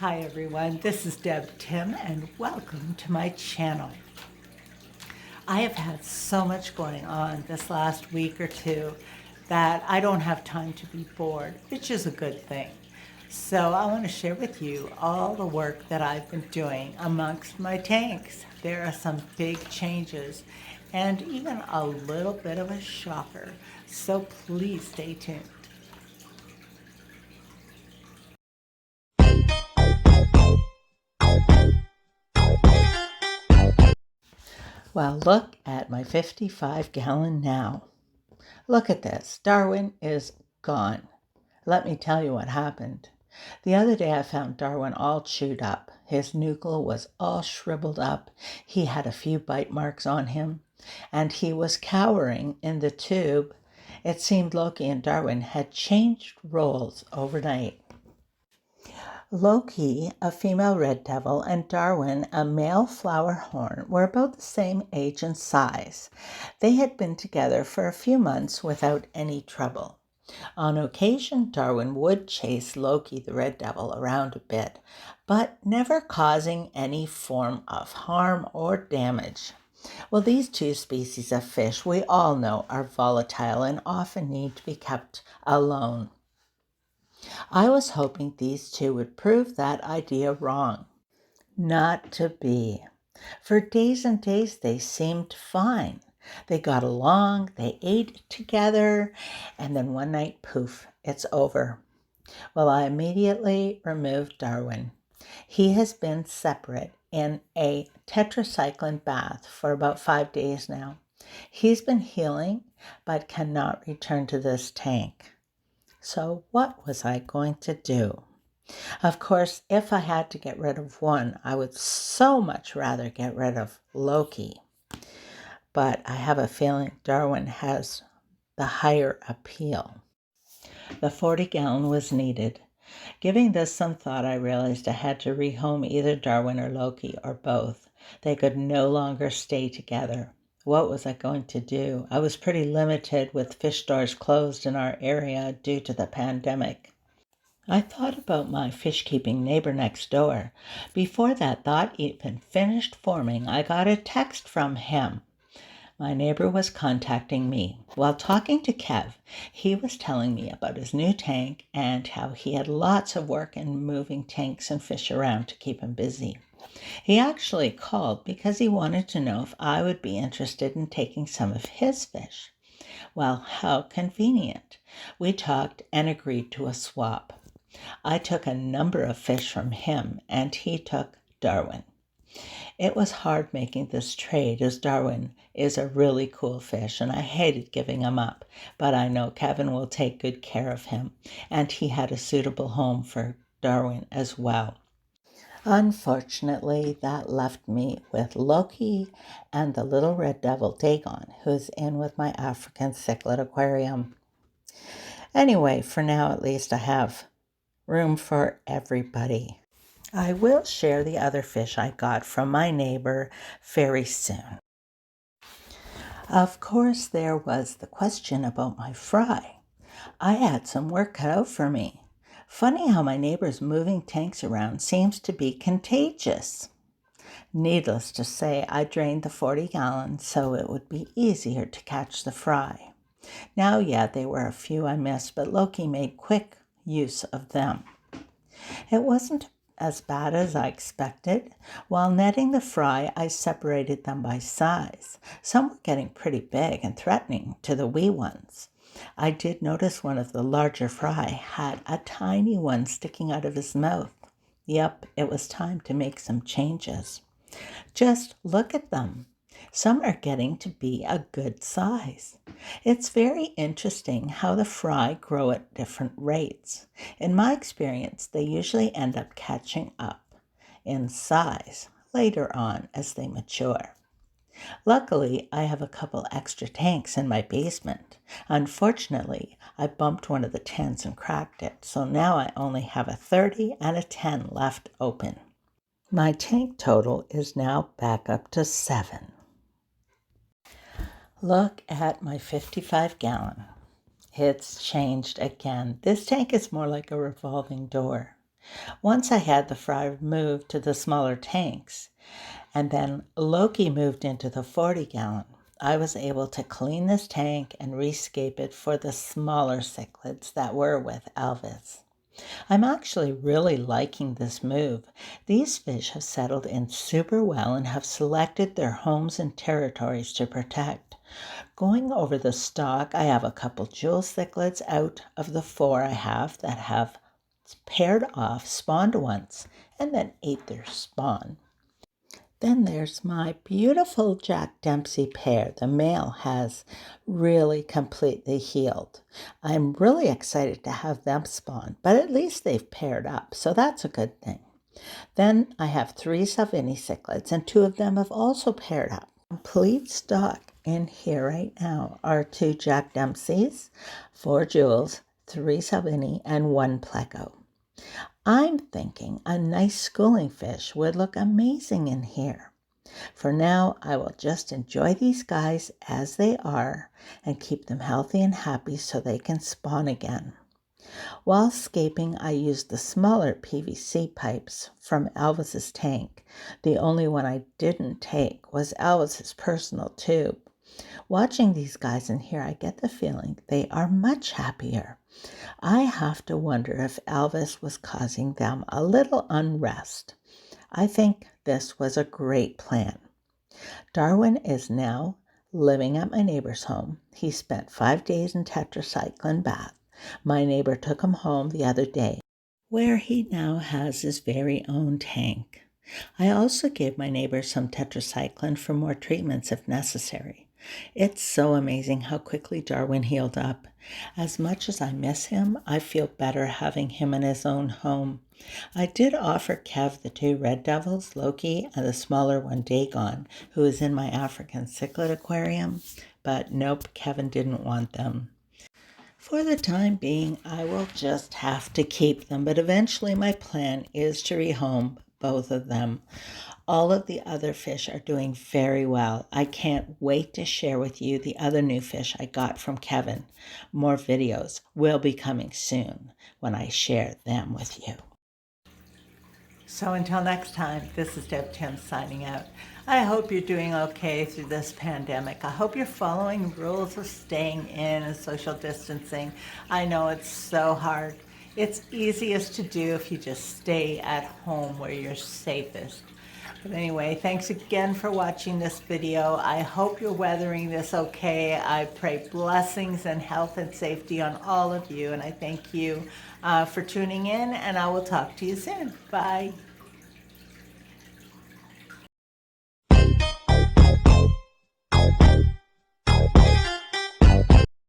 Hi everyone, this is Deb Tim and welcome to my channel. I have had so much going on this last week or two that I don't have time to be bored, which is a good thing. So I want to share with you all the work that I've been doing amongst my tanks. There are some big changes and even a little bit of a shocker, so please stay tuned. Well, look at my 55-gallon now. Look at this. Darwin is gone. Let me tell you what happened. The other day I found Darwin all chewed up. His nuchal was all shriveled up. He had a few bite marks on him, and he was cowering in the tube. It seemed Loki and Darwin had changed roles overnight. Loki, a female RedDevil, and Darwin, a male FlowerHorn, were about the same age and size. They had been together for a few months without any trouble. On occasion, Darwin would chase Loki, the RedDevil, around a bit, but never causing any form of harm or damage. Well, these two species of fish we all know are volatile and often need to be kept alone. I was hoping these two would prove that idea wrong. Not to be. For days and days they seemed fine. They got along, they ate together, and then one night, poof, it's over. Well, I immediately removed Darwin. He has been separate in a tetracycline bath for about 5 days now. He's been healing, but cannot return to this tank. So what was I going to do? Of course, if I had to get rid of one, I would so much rather get rid of Loki. But I have a feeling Darwin has the higher appeal. The 40-gallon was needed. Giving this some thought, I realized I had to rehome either Darwin or Loki or both. They could no longer stay together. What was I going to do? I was pretty limited with fish stores closed in our area due to the pandemic. I thought about my fish-keeping neighbor next door. Before that thought even finished forming, I got a text from him. My neighbor was contacting me. While talking to Kev, he was telling me about his new tank and how he had lots of work in moving tanks and fish around to keep him busy. He actually called because he wanted to know if I would be interested in taking some of his fish. Well, how convenient. We talked and agreed to a swap. I took a number of fish from him, and he took Darwin. It was hard making this trade, as Darwin is a really cool fish, and I hated giving him up, but I know Kevin will take good care of him, and he had a suitable home for Darwin as well. Unfortunately, that left me with Loki and the little red devil Dagon, who's in with my African cichlid aquarium. Anyway, for now at least I have room for everybody. I will share the other fish I got from my neighbor very soon. Of course, there was the question about my fry. I had some work cut out for me. Funny how my neighbor's moving tanks around seems to be contagious. Needless to say, I drained the 40 gallons so it would be easier to catch the fry. Now, yeah, there were a few I missed, but Loki made quick use of them. It wasn't as bad as I expected. While netting the fry, I separated them by size. Some were getting pretty big and threatening to the wee ones. I did notice one of the larger fry had a tiny one sticking out of his mouth. Yep, it was time to make some changes. Just look at them. Some are getting to be a good size. It's very interesting how the fry grow at different rates. In my experience, they usually end up catching up in size later on as they mature. Luckily, I have a couple extra tanks in my basement. Unfortunately, I bumped one of the 10s and cracked it, so now I only have a 30 and a 10 left open. My tank total is now back up to 7. Look at my 55-gallon. It's changed again. This tank is more like a revolving door. Once I had the fry moved to the smaller tanks, and then Loki moved into the 40-gallon, I was able to clean this tank and rescape it for the smaller cichlids that were with Elvis. I'm actually really liking this move. These fish have settled in super well and have selected their homes and territories to protect. Going over the stock, I have a couple jewel cichlids out of the 4 I have that have paired off, spawned once, and then ate their spawn. Then there's my beautiful Jack Dempsey pair. The male has really completely healed. I'm really excited to have them spawn, but at least they've paired up, so that's a good thing. Then I have 3 Salvini cichlids, and 2 of them have also paired up. Complete stock in here right now are 2 Jack Dempseys, 4 jewels, 3 Salvini, and 1 pleco. I'm thinking a nice schooling fish would look amazing in here. For now, I will just enjoy these guys as they are and keep them healthy and happy so they can spawn again. While scaping, I used the smaller PVC pipes from Elvis's tank. The only one I didn't take was Elvis's personal tube. Watching these guys in here, I get the feeling they are much happier. I have to wonder if Elvis was causing them a little unrest. I think this was a great plan. Darwin is now living at my neighbor's home. He spent 5 days in tetracycline bath. My neighbor took him home the other day, where he now has his very own tank. I also gave my neighbor some tetracycline for more treatments if necessary. It's so amazing how quickly Darwin healed up. As much as I miss him, I feel better having him in his own home. I did offer Kev the 2 RedDevils, Loki, and the smaller one, Dagon, who is in my African cichlid aquarium, but nope, Kevin didn't want them. For the time being, I will just have to keep them, but eventually my plan is to rehome both of them. All of the other fish are doing very well. I can't wait to share with you the other new fish I got from Kevin. More videos will be coming soon when I share them with you. So until next time, this is Deb Tim signing out. I hope you're doing okay through this pandemic. I hope you're following rules of staying in and social distancing. I know it's so hard. It's easiest to do if you just stay at home where you're safest. But anyway, thanks again for watching this video. I hope you're weathering this okay. I pray blessings and health and safety on all of you, and I thank you for tuning in, and I will talk to you soon. Bye.